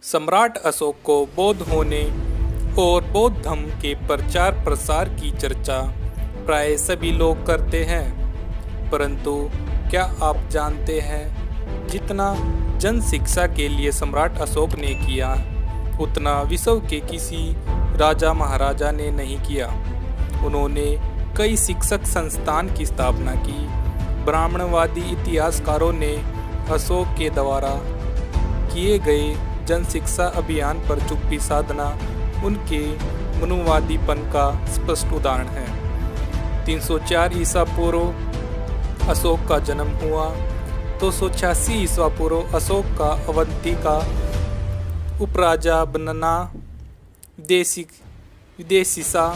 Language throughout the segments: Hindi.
सम्राट अशोक को बौद्ध होने और बौद्ध धर्म के प्रचार प्रसार की चर्चा प्राय सभी लोग करते हैं, परंतु क्या आप जानते हैं जितना जन शिक्षा के लिए सम्राट अशोक ने किया उतना विश्व के किसी राजा महाराजा ने नहीं किया। उन्होंने कई शिक्षक संस्थान की स्थापना की। ब्राह्मणवादी इतिहासकारों ने अशोक के द्वारा किए गए जन शिक्षा अभियान पर चुप्पी साधना उनके मनुवादीपन का स्पष्ट उदाहरण है। 304 ईसा पूर्व अशोक का जन्म हुआ। 286 ईसा पूर्व अशोक का अवंती का उपराजा बनना, विदेशिसा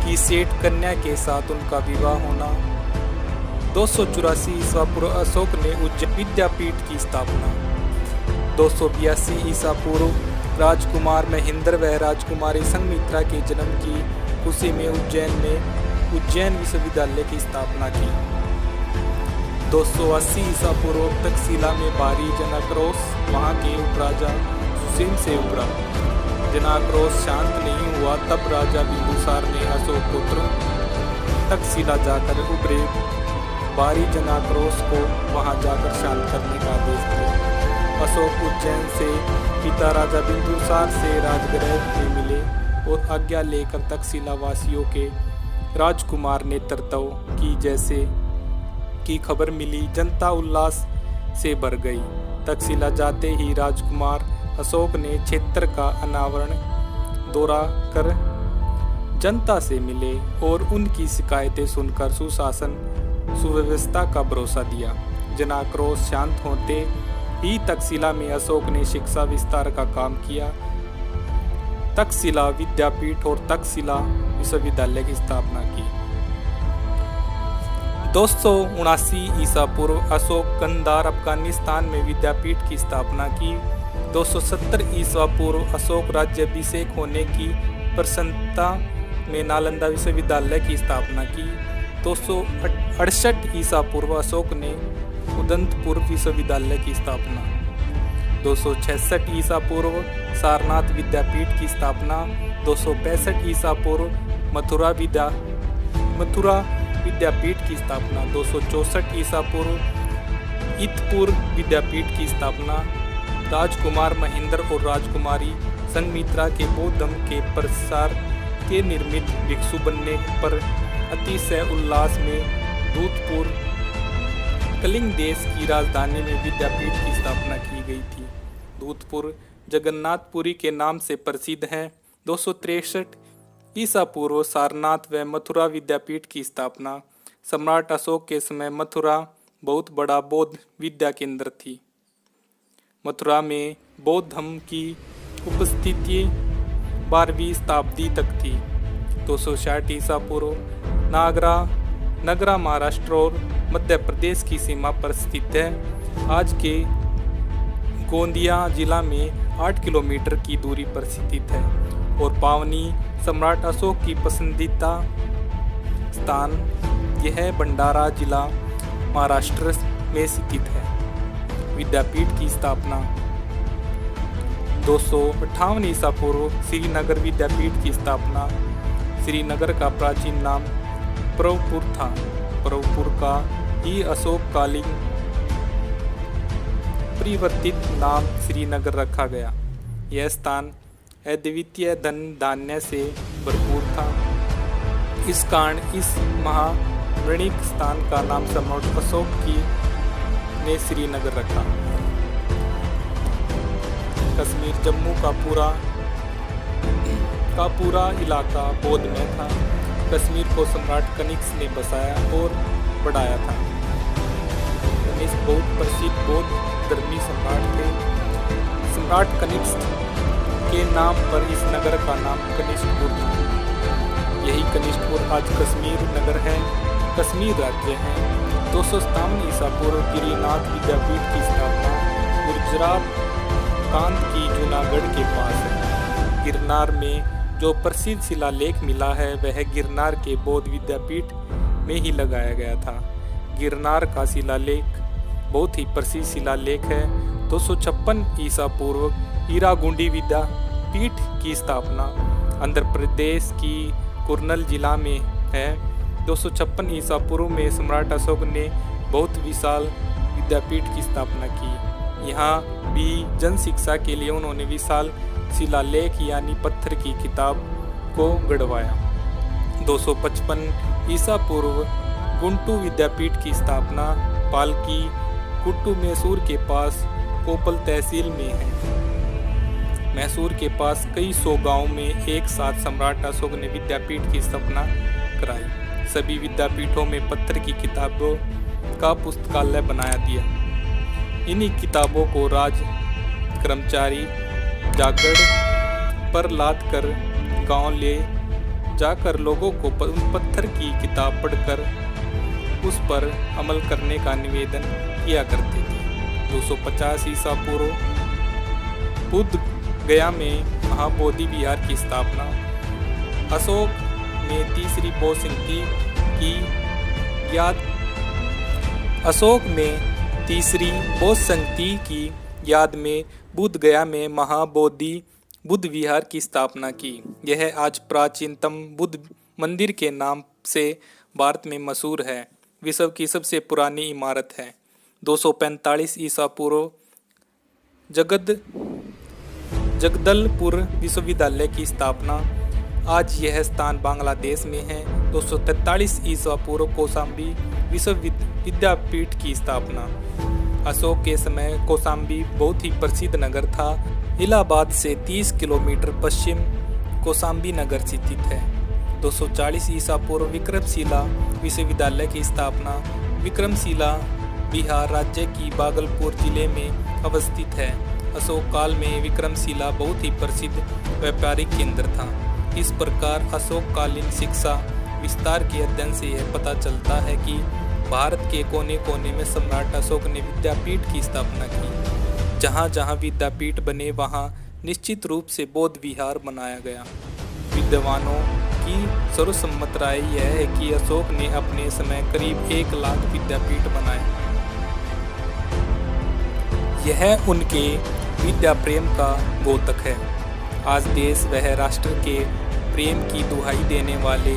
की सेठ कन्या के साथ उनका विवाह होना। 284 ईसा पूर्व अशोक ने उज्जैन विद्यापीठ की स्थापना। 282 ईसा पूर्व राजकुमार महेंद्र व राजकुमारी संघमित्रा के जन्म की खुशी में उज्जैन विश्वविद्यालय की स्थापना की। 280 ईसा पूर्व तक्षशिला में भारी जनाक्रोश वहां के उपराजा सुसेन से उभरा। जनाक्रोश शांत नहीं हुआ तब राजा बिंदुसार ने अशोक पुत्र तक्षशिला जाकर उभरे भारी जनाक्रोश को वहां जाकर शांत करने का आदेश दिया। अशोक उज्जैन से पिता राजा बिंदुसार से राजगृह में मिले और आज्ञा लेकर तक्षशिला वासियों के राजकुमार नेतृत्व की जैसे की खबर मिली, जनता उल्लास से भर गई। तक्षशिला जाते ही राजकुमार अशोक ने क्षेत्र का अनावरण दौरा कर जनता से मिले और उनकी शिकायतें सुनकर सुशासन सुव्यवस्था का भरोसा दिया। जनाक्रोश शांत होते ही तक्षशिला में अशोक ने शिक्षा विस्तार का काम किया। तक्षशिला विद्यापीठ और तक्षशिला विश्वविद्यालय की स्थापना की। 279 ईसा पूर्व अशोक कंधार अफगानिस्तान में विद्यापीठ की स्थापना की। 270 ईसा पूर्व अशोक राज्याभिषेक होने की प्रसन्नता में नालंदा विश्वविद्यालय की स्थापना की। 268 ईसा पूर्व अशोक ने उदंतपुर विश्वविद्यालय की स्थापना। 266 ईसा पूर्व सारनाथ विद्यापीठ की स्थापना। 265 ईसा पूर्व मथुरा विद्यापीठ की स्थापना। 264 ईसा पूर्व इतपुर विद्यापीठ की स्थापना। राजकुमार महेंद्र और राजकुमारी संघमित्रा के बौद्ध धर्म के प्रसार के निर्मित भिक्षु बनने पर अतिशय उल्लास में दूतपुर कलिंग देश की राजधानी में विद्यापीठ की स्थापना की गई थी। दूतपुर जगन्नाथपुरी के नाम से प्रसिद्ध है। 263 ईसा पूर्व सारनाथ व मथुरा विद्यापीठ की स्थापना। सम्राट अशोक के समय मथुरा बहुत बड़ा बौद्ध विद्या केंद्र थी। मथुरा में बौद्ध धर्म की उपस्थिति 12वीं शताब्दी तक थी। 260 ईसा पूर्व नगरा महाराष्ट्र और मध्य प्रदेश की सीमा पर स्थित है। आज के गोंदिया जिला में 8 किलोमीटर की दूरी पर स्थित है और पावनी सम्राट अशोक की पसंदीदा स्थान यह भंडारा जिला महाराष्ट्र में स्थित है। विद्यापीठ की स्थापना। 258 ईसा पूर्व श्रीनगर विद्यापीठ की स्थापना। श्रीनगर का प्राचीन नाम प्रभुपुर था। प्रभुपुर का ही अशोककालीन परिवर्तित नाम श्रीनगर रखा गया। यह स्थान अद्वितीय धन धान्य से भरपूर था। इस कारण इस महावणिक स्थान का नाम सम्राट अशोक ने श्रीनगर रखा। कश्मीर जम्मू का पूरा इलाका बौद्ध में था। कश्मीर को सम्राट कनिष्क ने बसाया और बढ़ाया था। कनिष्क बहुत प्रसिद्ध बौद्ध धर्मी सम्राट थे। सम्राट कनिष्क के नाम पर इस नगर का नाम कनिष्कपुर था। यही कनिष्कपुर आज कश्मीर नगर है, कश्मीर राज्य है। 257 ईसा पूर्व गिरिनाथ विद्यापीठ की स्थापना गुजरात कांत की जूनागढ़ के पास है। गिरनार में जो प्रसिद्ध शिलालेख मिला है वह गिरनार के बौद्ध विद्यापीठ में ही लगाया गया था। गिरनार का शिलालेख बहुत ही प्रसिद्ध शिलालेख है। 256 ईसा पूर्व ईरागुंडी विद्यापीठ की स्थापना आंध्र प्रदेश की कुर्नल जिला में है। 256 ईसा पूर्व में सम्राट अशोक ने बहुत विशाल विद्यापीठ की स्थापना की। यहाँ भी जन शिक्षा के लिए उन्होंने विशाल शिलालेख यानी पत्थर की किताब को गढ़वाया। 255 ईसा पूर्व गुंटू विद्यापीठ की स्थापना पालकी गुट्टू मैसूर के पास कोपल तहसील में है। मैसूर के पास कई सौ गांव में एक साथ सम्राट अशोक ने विद्यापीठ की स्थापना कराई। सभी विद्यापीठों में पत्थर की किताबों का पुस्तकालय बनाया दिया। इन्हीं किताबों को राज कर्मचारी जागड़ पर लाद कर गांव ले जाकर लोगों को पत्थर की किताब पढ़कर उस पर अमल करने का निवेदन किया करते थे। 250 ईसा पूर्व बुद्ध गया में महाबोधि विहार की स्थापना। अशोक में तीसरी बौद्धि की याद में बुद्ध गया में महाबोधि बुद्ध विहार की स्थापना की। यह आज प्राचीनतम बुद्ध मंदिर के नाम से भारत में मशहूर है। विश्व की सबसे पुरानी इमारत है। 245 ईसा पूर्व जगदलपुर विश्वविद्यालय की स्थापना। आज यह स्थान बांग्लादेश में है। 243 ईसा पूर्व कौशाम्बी विद्यापीठ की स्थापना। अशोक के समय कौशाम्बी बहुत ही प्रसिद्ध नगर था। इलाहाबाद से 30 किलोमीटर पश्चिम कौशाम्बी नगर स्थित है। 240 ईसा पूर्व विक्रमशिला विश्वविद्यालय की स्थापना। विक्रमशिला बिहार राज्य की भागलपुर जिले में अवस्थित है। अशोक काल में विक्रमशिला बहुत ही प्रसिद्ध व्यापारिक केंद्र था। इस प्रकार अशोककालीन शिक्षा विस्तार के अध्ययन से यह पता चलता है कि भारत के कोने कोने में सम्राट अशोक ने विद्यापीठ की स्थापना की। जहाँ जहाँ विद्यापीठ बने वहाँ निश्चित रूप से बौद्ध विहार बनाया गया। विद्वानों की सर्वसम्मत राय यह है कि अशोक ने अपने समय करीब 1 लाख विद्यापीठ बनाए। यह उनके विद्या प्रेम का द्योतक है। आज देश वह राष्ट्र के प्रेम की दुहाई देने वाले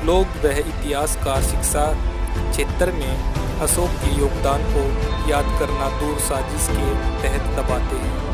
लोग वह इतिहास का शिक्षा क्षेत्र में अशोक के योगदान को याद करना दूर साजिश के तहत दबाते हैं।